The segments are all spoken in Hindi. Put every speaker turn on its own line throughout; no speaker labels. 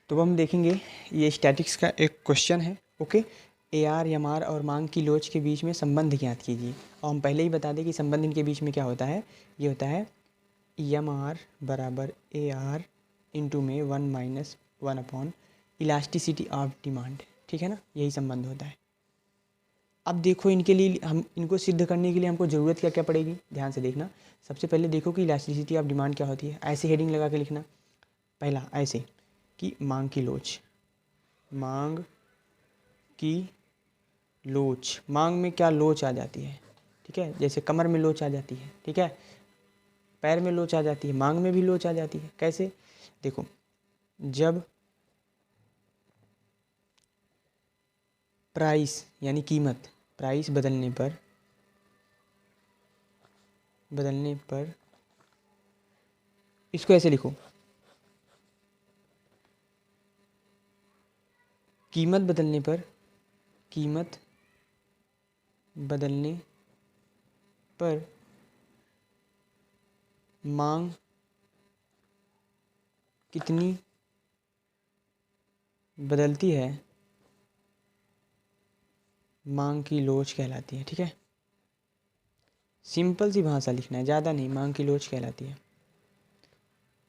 तो अब हम देखेंगे ये स्टैटिक्स का एक क्वेश्चन है। ओके, AR, MR और मांग की लोच के बीच में संबंध ज्ञात कीजिए। और हम पहले ही बता दें कि संबंध इनके बीच में क्या होता है। ये होता है MR बराबर AR इंटू में 1 - 1 अपॉन इलास्टिसिटी ऑफ डिमांड। ठीक है ना, यही संबंध होता है। अब देखो इनके लिए हम इनको सिद्ध करने के लिए हमको ज़रूरत क्या क्या पड़ेगी, ध्यान से देखना। सबसे पहले देखो कि इलास्टिसिटी ऑफ डिमांड क्या होती है। ऐसे हेडिंग लगा के लिखना। पहला ऐसे कि मांग की लोच, मांग की लोच, मांग में क्या लोच आ जाती है। ठीक है, जैसे कमर में लोच आ जाती है, ठीक है, पैर में लोच आ जाती है, मांग में भी लोच आ जाती है। कैसे, देखो, जब प्राइस यानी कीमत, प्राइस बदलने पर इसको ऐसे लिखो, कीमत बदलने पर मांग कितनी बदलती है, मांग की लोच कहलाती है। ठीक है, सिंपल सी भाषा लिखना है, ज़्यादा नहीं। मांग की लोच कहलाती है,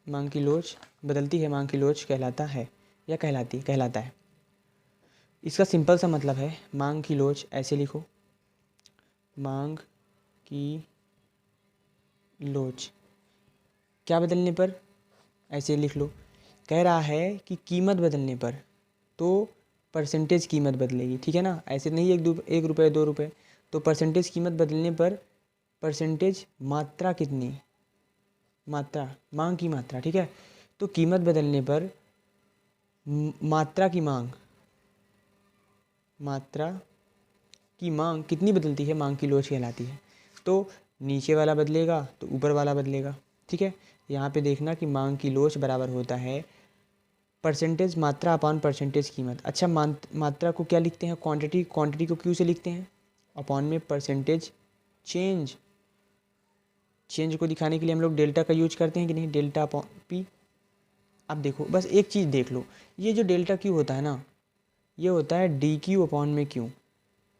मांग की लोच बदलती है, मांग की लोच कहलाता है या कहलाता है। इसका सिंपल सा मतलब है मांग की लोच, ऐसे लिखो, मांग की लोच क्या बदलने पर, ऐसे लिख लो। कह रहा है कि कीमत बदलने पर, तो परसेंटेज कीमत बदलेगी। ठीक है ना, ऐसे नहीं 1 रुपये 2 रुपये। तो परसेंटेज कीमत बदलने पर परसेंटेज मात्रा कितनी, मात्रा, मांग की मात्रा। ठीक है, तो कीमत बदलने पर मात्रा की मांग कितनी बदलती है, मांग की लोच कहलाती है। तो नीचे वाला बदलेगा तो ऊपर वाला बदलेगा। ठीक है, यहाँ पे देखना कि मांग की लोच बराबर होता है परसेंटेज मात्रा अपॉन परसेंटेज कीमत। अच्छा, मात्रा को क्या लिखते हैं, क्वांटिटी, क्वांटिटी को क्यू से लिखते हैं, अपॉन में परसेंटेज चेंज, चेंज को दिखाने के लिए हम लोग डेल्टा का यूज करते हैं कि नहीं, डेल्टा अपॉन पी। अब देखो, बस एक चीज़ देख लो, ये जो डेल्टा क्यू होता है ना, ये होता है डी क्यू अपॉन में क्यू।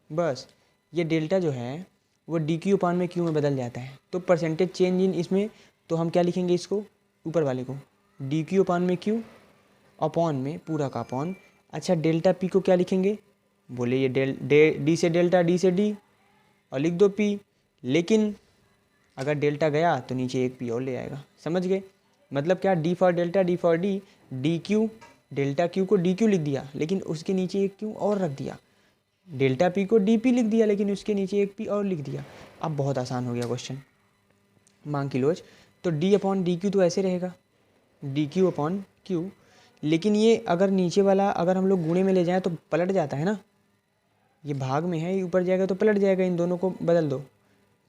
बस ये डेल्टा जो है वो डी क्यू अपॉन में क्यू में बदल जाता है। तो परसेंटेज चेंज इन इसमें, तो हम क्या लिखेंगे इसको, ऊपर वाले को डी क्यू अपॉन में क्यू, अपॉन में पूरा का अपॉन। अच्छा, डेल्टा पी को क्या लिखेंगे, बोले ये डी से डेल्टा, डी से डी, और लिख दो पी। लेकिन अगर डेल्टा गया तो नीचे एक पी और ले आएगा। समझ गए, मतलब क्या, D for delta, D for D, D Q, delta Q को डी क्यू लिख दिया लेकिन उसके नीचे एक क्यू और रख दिया, डेल्टा पी को डी पी लिख दिया लेकिन उसके नीचे एक पी और लिख दिया। अब बहुत आसान हो गया क्वेश्चन, मांग की लोच। तो डी अपॉन डी क्यू तो ऐसे रहेगा, डी क्यू अपॉन क्यू, लेकिन ये अगर नीचे वाला अगर हम लोग गुणे में ले जाएं तो पलट जाता है ना, ये भाग में है, ये ऊपर जाएगा तो पलट जाएगा, इन दोनों को बदल दो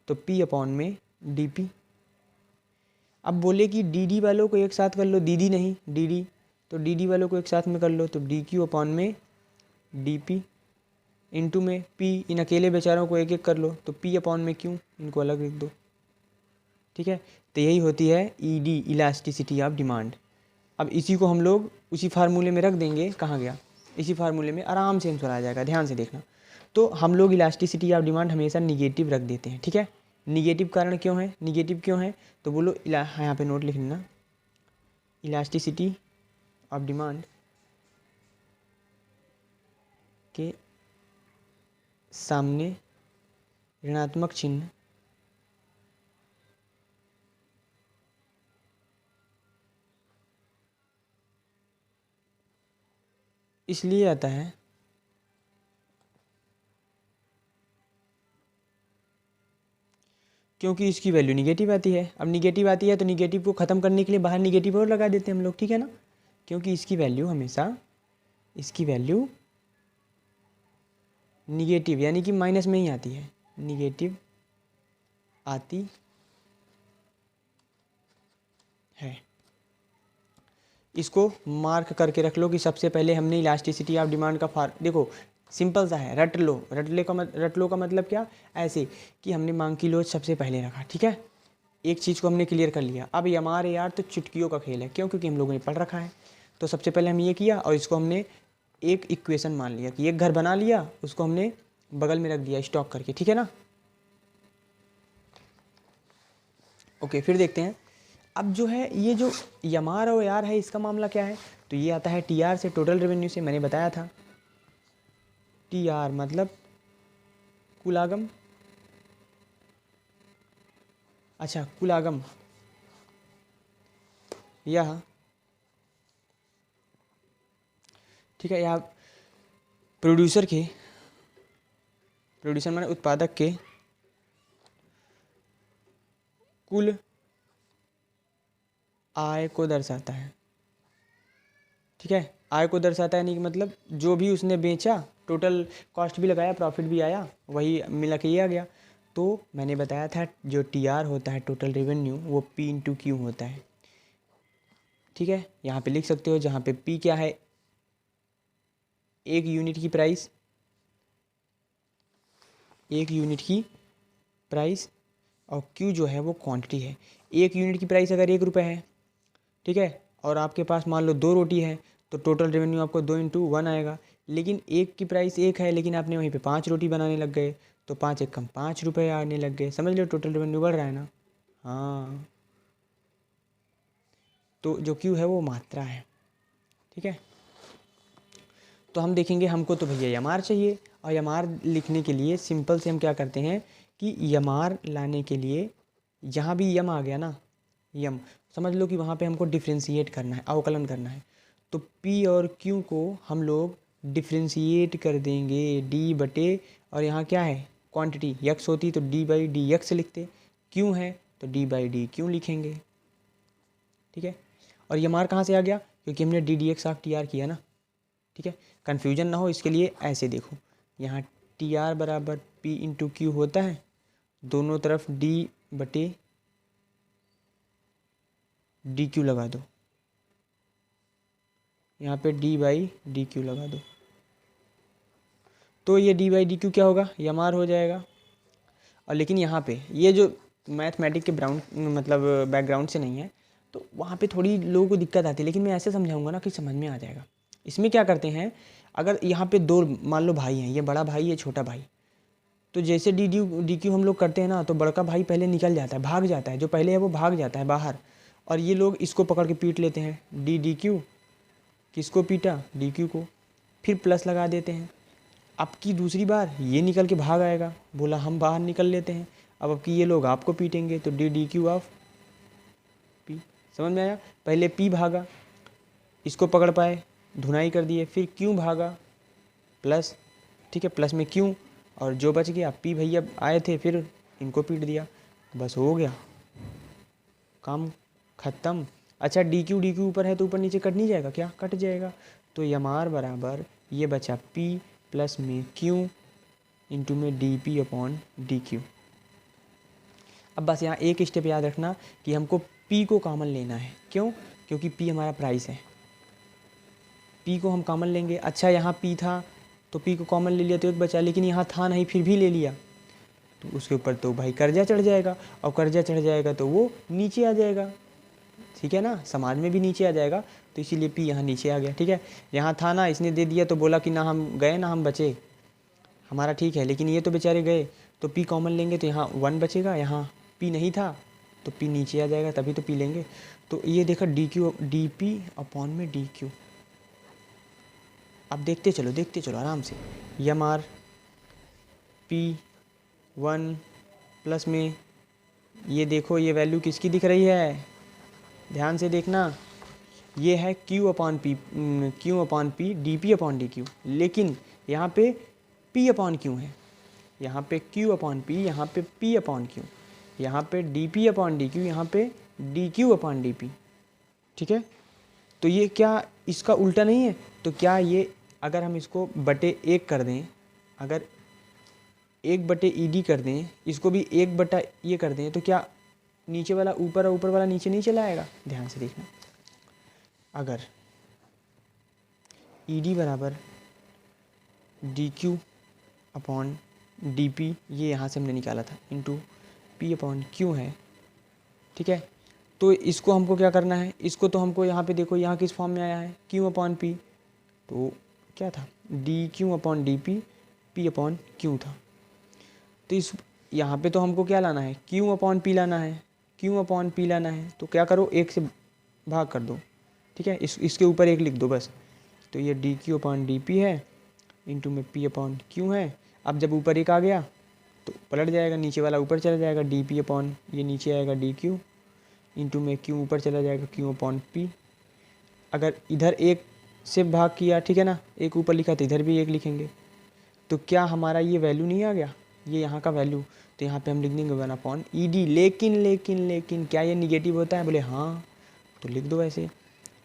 तो पी अपॉन में डी पी। अब बोले कि डी डी वालों को एक साथ कर लो, दीदी नहीं डी डी, तो डी डी वालों को एक साथ में कर लो, तो डी क्यू अपॉन में डी पी इंटू में पी, इन अकेले बेचारों को एक एक कर लो, तो पी अपॉन में क्यू, इनको अलग लिख दो। ठीक है, तो यही होती है ईडी, इलास्टिसिटी ऑफ डिमांड। अब इसी को हम लोग उसी फार्मूले में रख देंगे, कहाँ गया, इसी फार्मूले में आराम से आंसर आ जाएगा, ध्यान से देखना। तो हम लोग इलास्टिसिटी ऑफ डिमांड हमेशा निगेटिव रख देते हैं। ठीक है, निगेटिव कारण क्यों है, निगेटिव क्यों है, तो बोलो यहाँ पे नोट लिख लेना, इलास्टिसिटी ऑफ डिमांड के सामने ऋणात्मक चिन्ह इसलिए आता है क्योंकि इसकी वैल्यू निगेटिव आती है। अब निगेटिव आती है तो निगेटिव को ख़त्म करने के लिए बाहर निगेटिव और लगा देते हैं हम लोग। ठीक है ना, क्योंकि इसकी वैल्यू हमेशा, इसकी वैल्यू निगेटिव यानी कि माइनस में ही आती है, निगेटिव आती है। इसको मार्क करके रख लो कि सबसे पहले हमने इलास्टिसिटी ऑफ डिमांड का देखो सिंपल सा है, रट लो, रट लो का मतलब क्या, ऐसे कि हमने मांग की लोच सबसे पहले रखा। ठीक है, एक चीज़ को हमने क्लियर कर लिया। अब MR AR तो चुटकियों का खेल है, क्यों, क्योंकि हम लोगों ने पढ़ रखा है। तो सबसे पहले हम ये किया और इसको हमने एक इक्वेशन मान लिया कि एक घर बना लिया, उसको हमने बगल में रख दिया स्टॉक करके, ठीक है ना। ओके, फिर देखते हैं अब जो है ये जो यमार और यार है इसका मामला क्या है। तो ये आता है टीआर से, टोटल रेवेन्यू से, मैंने बताया था टीआर मतलब कुलागम, अच्छा कुलागम, यह ठीक है, या प्रोड्यूसर के, प्रोड्यूसर माने उत्पादक के कुल आय को दर्शाता है, ठीक है। आय को दर्शाता है नहीं कि मतलब जो भी उसने बेचा, टोटल कॉस्ट भी लगाया, प्रॉफिट भी आया, वही मिला के ये आ गया। तो मैंने बताया था जो टीआर होता है टोटल रेवेन्यू, वो पी इंटू क्यू होता है, ठीक है। यहाँ पे लिख सकते हो, जहाँ पे पी क्या है, एक यूनिट की प्राइस, एक यूनिट की प्राइस, और क्यू जो है वो क्वांटिटी है। एक यूनिट की प्राइस अगर 1 रुपये है, ठीक है, और आपके पास मान लो 2 रोटी है, तो टोटल रेवेन्यू आपको 2 इंटू 1 आएगा। लेकिन एक की प्राइस 1 है, लेकिन आपने वहीं पे 5 रोटी बनाने लग गए, तो 5 एक कम 5 रुपये आने लग गए, समझ लो टोटल रेवेन्यू बढ़ रहा है ना। हाँ, तो जो क्यू है वो मात्रा है, ठीक है। तो हम देखेंगे, हमको तो भैया यमार चाहिए, और यमार लिखने के लिए सिंपल से हम क्या करते हैं कि यमार लाने के लिए जहाँ भी यम आ गया ना, यम समझ लो कि वहाँ पे हमको डिफ्रेंशिएट करना है, अवकलन करना है। तो पी और क्यू को हम लोग डिफ्रेंशिएट कर देंगे डी बटे, और यहाँ क्या है क्वांटिटी, यक्स होती तो डी बाई डी यक्स लिखते, क्यू है तो डी बाई डी क्यू लिखेंगे, ठीक है। और यमार कहाँ से आ गया, क्योंकि हमने D D x of T are किया ना, ठीक है। कन्फ्यूजन ना हो इसके लिए ऐसे देखो, यहाँ टी आर बराबर पी इंटू क्यू होता है, दोनों तरफ डी बटे डी क्यू लगा दो, यहाँ पे डी बाई डी क्यू लगा दो, तो ये डी बाई डी क्यू क्या होगा, यमार हो जाएगा। और लेकिन यहाँ पे ये जो मैथमेटिक के मतलब बैकग्राउंड से नहीं है, तो वहाँ पे थोड़ी लोगों को दिक्कत आती है, लेकिन मैं ऐसे समझाऊंगा ना कि समझ में आ जाएगा। इसमें क्या करते हैं, अगर यहाँ पे दो मान लो भाई हैं, ये बड़ा भाई ये छोटा भाई, तो जैसे डी क्यू हम लोग करते हैं ना, तो बड़का भाई पहले निकल जाता है, भाग जाता है, जो पहले है वो भाग जाता है बाहर, और ये लोग इसको पकड़ के पीट लेते हैं, डी क्यू, किसको पीटा, डी क्यू को, फिर प्लस लगा देते हैं। अब की दूसरी बार ये निकल के भाग आएगा, बोला हम बाहर निकल लेते हैं, अब की ये लोग आपको पीटेंगे, तो डी क्यू ऑफ पी, समझ में आया। पहले पी भागा, इसको पकड़ पाए, धुनाई कर दिए, फिर क्यों भागा प्लस, ठीक है, प्लस में क्यों, और जो बच गया पी भैया आए थे, फिर इनको पीट दिया, बस हो गया काम ख़त्म। अच्छा डी क्यू ऊपर है तो ऊपर नीचे कट नहीं जाएगा क्या, कट जाएगा। तो यमार बराबर ये बचा पी प्लस में क्यू इंटू में D P upon D Q. अब बस यहाँ एक स्टेप याद रखना कि हमको पी को कॉमन लेना है, क्यों, क्योंकि पी हमारा प्राइस है, पी को हम कॉमन लेंगे। अच्छा यहाँ पी था तो पी को कॉमन ले लिया तो एक बचा, लेकिन यहाँ था नहीं फिर भी ले लिया, तो उसके ऊपर तो भाई कर्जा चढ़ जाएगा, और कर्जा चढ़ जाएगा तो वो नीचे आ जाएगा, ठीक है ना, समाज में भी नीचे आ जाएगा, तो इसीलिए पी यहाँ नीचे आ गया, ठीक है। यहाँ था ना, इसने दे दिया तो बोला कि ना हम गए ना हम बचे, हमारा ठीक है, लेकिन ये तो बेचारे गए, तो पी कॉमन लेंगे तो यहाँ 1 बचेगा, यहाँ पी नहीं था तो पी नीचे आ जाएगा, तभी तो पी लेंगे। तो ये देखा D Q D P upon में डी क्यू। अब देखते चलो आराम से, यम आर पी 1 प्लस में, ये देखो ये वैल्यू किसकी दिख रही है, ध्यान से देखना, ये है Q upon P D P upon D Q, लेकिन यहाँ पे P अपॉन क्यू है, यहाँ पे Q अपॉन पी, यहाँ पे P अपॉन क्यू, यहाँ पे D P upon D Q, यहाँ पे D Q upon D P, ठीक है। तो ये क्या इसका उल्टा नहीं है, तो क्या ये अगर हम इसको बटे 1 कर दें, अगर 1 बटे ई डी कर दें, इसको भी 1 बटा ये कर दें, तो क्या नीचे वाला ऊपर और ऊपर वाला नीचे नहीं चला आएगा, ध्यान से देखना। अगर ई डी बराबर D Q upon D P, ये यहाँ से हमने निकाला था, इंटू पी अपॉन क्यू है, ठीक है, तो इसको हमको क्या करना है, इसको तो हमको यहाँ पे देखो यहाँ किस फॉर्म में आया है, क्यू अपॉन पी, तो क्या था D Q upon D P, P upon Q था। तो इस यहाँ पे तो हमको क्या लाना है, क्यू अपॉन पी लाना है, क्यू अपॉन पी लाना है। तो क्या करो, एक से भाग कर दो, ठीक है, इसके ऊपर एक लिख दो बस। तो ये D Q upon D P है, इंटू में पी अपॉन क्यू है। अब जब ऊपर एक आ गया तो पलट जाएगा, नीचे वाला ऊपर चला जाएगा, डी पी अपॉन ये नीचे आएगा डी क्यू, इंटू में क्यू ऊपर चला जाएगा, क्यू अपॉन पी। अगर इधर एक से भाग किया, ठीक है ना, एक ऊपर लिखा तो इधर भी एक लिखेंगे। तो क्या हमारा ये वैल्यू नहीं आ गया, ये यहाँ का वैल्यू, तो यहाँ पे हम लिख देंगे 1/ED। लेकिन क्या ये निगेटिव होता है, बोले हाँ, तो लिख दो ऐसे,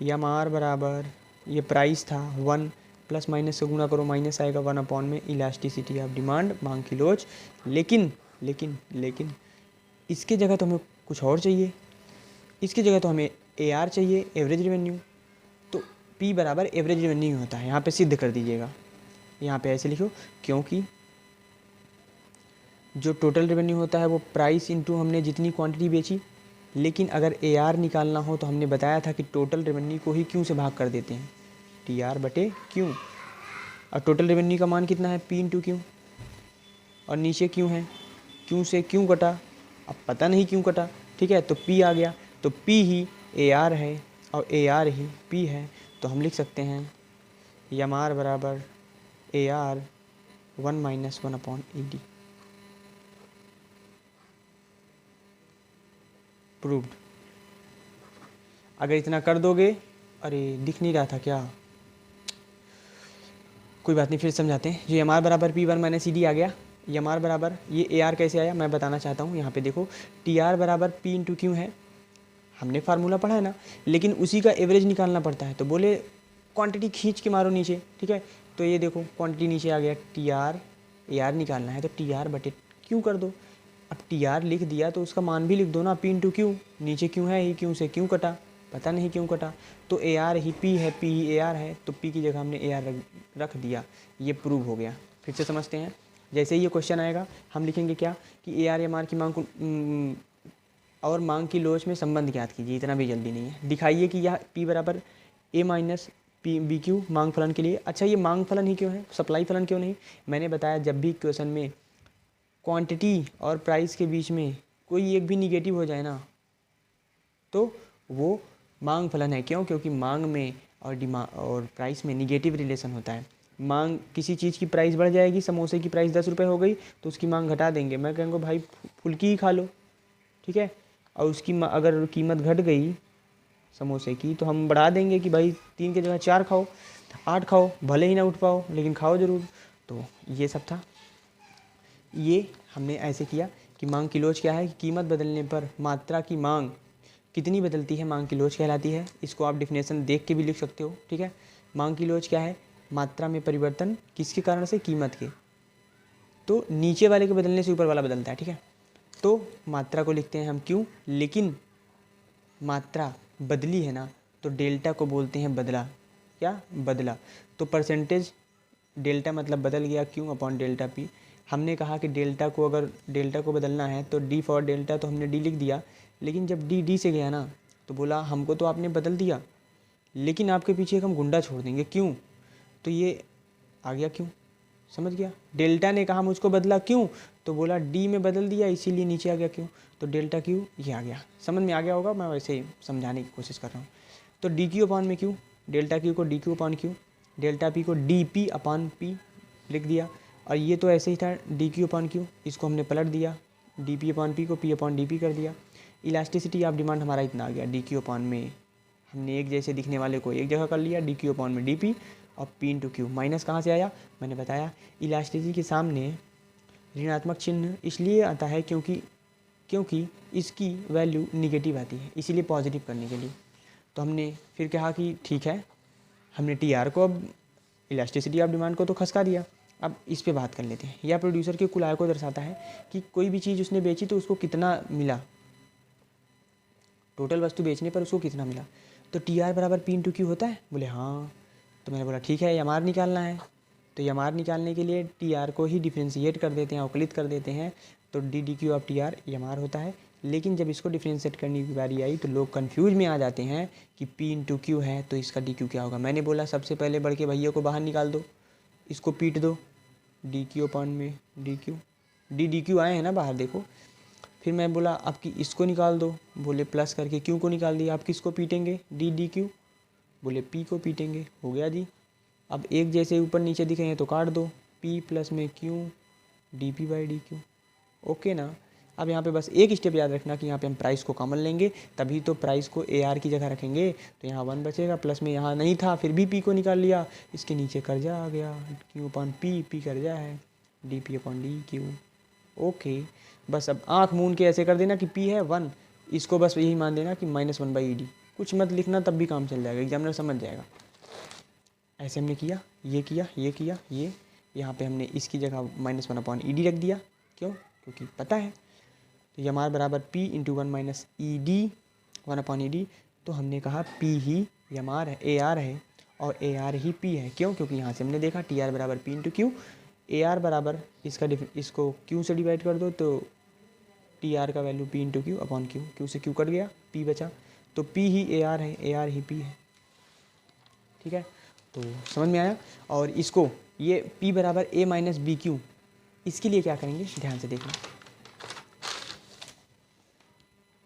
एम आर बराबर, ये प्राइस था 1 प्लस माइनस से गुणा करो, माइनस आएगा 1 में इलास्टिसिटी ऑफ डिमांड, मांग की लोच। लेकिन इसके जगह तो हमें कुछ और चाहिए, इसकी जगह तो हमें AR चाहिए, एवरेज रेवेन्यू। तो P बराबर एवरेज रेवेन्यू होता है, यहाँ पे सिद्ध कर दीजिएगा, यहाँ पे ऐसे लिखो, क्योंकि जो टोटल रेवेन्यू होता है वो प्राइस इंटू हमने जितनी क्वांटिटी बेची। लेकिन अगर AR निकालना हो तो हमने बताया था कि टोटल रेवेन्यू को ही क्यू से भाग कर देते हैं, TR बटे क्यू। और टोटल रेवेन्यू का मान कितना है, P इंटू क्यू, और नीचे क्यू है, क्यू से क्यू कटा, अब पता नहीं क्यों कटा, ठीक है, तो P आ गया। तो P ही AR है और AR ही P है, तो हम लिख सकते हैं एम आर बराबर AR 1 - 1/ED। प्रूव्ड। अगर इतना कर दोगे, अरे दिख नहीं रहा था क्या, कोई बात नहीं, फिर समझाते हैं। जो एम आर बराबर P1 - ED आ गया, एम आर बराबर ये AR कैसे आया मैं बताना चाहता हूँ। यहाँ पे देखो, TR बराबर P इंटू क्यू है, हमने फार्मूला पढ़ा है ना, लेकिन उसी का एवरेज निकालना पड़ता है। तो बोले क्वांटिटी खींच के मारो नीचे, ठीक है, तो ये देखो क्वांटिटी नीचे आ गया, TR, AR निकालना है तो TR बटे क्यू कर दो। अब TR लिख दिया तो उसका मान भी लिख दो ना, P इंटू क्यू, नीचे क्यों है ही, क्यों से क्यों कटा, पता नहीं क्यों कटा, तो AR ही P है, P ही AR है, तो P की जगह हमने AR रख दिया, ये प्रूव हो गया। फिर से समझते हैं, जैसे ही ये क्वेश्चन आएगा हम लिखेंगे क्या कि AR MR की मांग को और मांग की लोच में संबंध ज्ञात कीजिए, इतना भी जल्दी नहीं है। दिखाइए कि यह P बराबर A - BQ मांग फलन के लिए। अच्छा, ये मांग फलन ही क्यों है, सप्लाई फलन क्यों नहीं? मैंने बताया जब भी क्वेश्चन में क्वांटिटी और प्राइस के बीच में कोई एक भी निगेटिव हो जाए ना, तो वो मांग फलन है। क्यों? क्योंकि मांग में और डिमांड और प्राइस में निगेटिव रिलेशन होता है। मांग, किसी चीज़ की प्राइस बढ़ जाएगी, समोसे की प्राइस 10 रुपये हो गई तो उसकी मांग घटा देंगे, मैं कहूँगा भाई फुल्की ही खा लो, ठीक है, और उसकी अगर कीमत घट गई समोसे की तो हम बढ़ा देंगे कि भाई 3 की जगह 4 खाओ, 8 खाओ, भले ही ना उठ पाओ लेकिन खाओ ज़रूर। तो ये सब था, ये हमने ऐसे किया कि मांग की लोच क्या है, कि कीमत बदलने पर मात्रा की मांग कितनी बदलती है, मांग की लोच कहलाती है। इसको आप डिफिनेशन देख के भी लिख सकते हो, ठीक है। मांग की लोच क्या है, मात्रा में परिवर्तन किसके कारण से, कीमत के। तो नीचे वाले के बदलने से ऊपर वाला बदलता है, ठीक है। तो मात्रा को लिखते हैं हम क्यों, लेकिन मात्रा बदली है ना, तो डेल्टा को बोलते हैं बदला। क्या? बदला। तो परसेंटेज डेल्टा मतलब बदल गया, क्यू अपॉन डेल्टा पी। हमने कहा कि डेल्टा को, अगर डेल्टा को बदलना है तो डी फॉर डेल्टा, तो हमने डी लिख दिया। लेकिन जब डी डी से गया ना, तो बोला हमको तो आपने बदल दिया, लेकिन आपके पीछे एक हम गुंडा छोड़ देंगे, क्यों? तो ये आ गया क्यों, समझ गया। डेल्टा ने कहा मुझको बदला क्यों, तो बोला डी में बदल दिया, इसीलिए नीचे आ गया क्यों, तो डेल्टा क्यू ये आ गया। समझ में आ गया होगा, मैं वैसे ही समझाने की कोशिश कर रहा हूँ। तो डी क्यू अपॉन में क्यू, डेल्टा क्यू को D Q upon Q, delta P को डी पी अपॉन पी लिख दिया। और ये तो ऐसे ही था, डी क्यू अपॉन क्यू, इसको हमने पलट दिया, डी पी अपॉन पी को पी अपॉन डी पी कर दिया। इलास्टिसिटी ऑफ डिमांड हमारा इतना आ गया, डी क्यू अपॉन में हमने एक जैसे दिखने वाले को एक जगह कर लिया, डी क्यू अपॉन में डी पी, और पी इंटू क्यू। माइनस कहाँ से आया, मैंने बताया इलास्टिसिटी के सामने ऋणात्मक चिन्ह इसलिए आता है क्योंकि इसकी वैल्यू निगेटिव आती है, इसीलिए पॉजिटिव करने के लिए। तो हमने फिर कहा कि ठीक है, हमने टी आर को, अब इलास्टिसिटी ऑफ डिमांड को तो खसका दिया, अब इस पे बात कर लेते हैं। यह प्रोड्यूसर के कुल आय को दर्शाता है कि कोई भी चीज़ उसने बेची तो उसको कितना मिला, टोटल वस्तु बेचने पर उसको कितना मिला। तो टी आर बराबर पी इंटू क्यू होता है, बोले हाँ। तो मैंने बोला ठीक है, एम आर निकालना है, तो एम आर निकालने के लिए टी आर को ही डिफ्रेंशिएट कर देते हैं, अवकलित कर देते हैं। तो D D Q of T R M R होता है, लेकिन जब इसको डिफ्रेंशिएट करने की बारी आई तो लोग कंफ्यूज में आ जाते हैं कि P इंटू क्यू है तो इसका डी क्यू क्या होगा। मैंने बोला सबसे पहले बढ़ के भैया को बाहर निकाल दो, इसको पीट दो, डी क्यू अपॉन में डी क्यू, डी क्यू आए हैं ना बाहर देखो। फिर मैं बोला आपकी इसको निकाल दो, बोले प्लस करके क्यू को निकाल दिया। आप किसको पीटेंगे, डी क्यू, बोले पी को पीटेंगे, हो गया जी। अब एक जैसे ऊपर नीचे दिखे हैं तो काट दो, पी प्लस में Q D P by D Q, okay ना। अब यहाँ पे बस एक स्टेप याद रखना कि यहाँ पे हम प्राइस को कॉमन लेंगे, तभी तो प्राइस को ए आर की जगह रखेंगे, तो यहाँ 1 बचेगा, प्लस में यहाँ नहीं था फिर भी पी को निकाल लिया, इसके नीचे कर्जा आ गया, क्यू अपॉन पी कर्जा है, D P upon D Q, okay. बस अब आँख मूंद के ऐसे कर देना कि पी है 1, इसको बस यही मान देना कि -1 बाई डी, कुछ मत लिखना तब भी काम चल जाएगा, एग्जामिनर समझ जाएगा। ऐसे हमने किया, ये किया, ये किया, ये यहाँ पे हमने इसकी जगह -1 अपॉन ई डी रख दिया, क्यों, क्योंकि पता है। तो यम आर बराबर P into 1 minus E D 1 upon E D, तो हमने कहा पी ही यम आर है, ए आर है, और ए आर ही पी है, क्यों, क्योंकि यहाँ से हमने देखा टी आर बराबर P into Q, A R बराबर इसको क्यू से डिवाइड कर दो तो टी आर का value P into Q upon Q, Q से क्यू कट गया, पी बचा, तो पी ही ए आर है, ए आर ही पी है, ठीक है। तो समझ में आया। और इसको ये पी बराबर ए माइनस बी क्यू, इसके लिए क्या करेंगे ध्यान से देखना,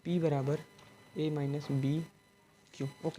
पी बराबर ए माइनस बी क्यू, ओके।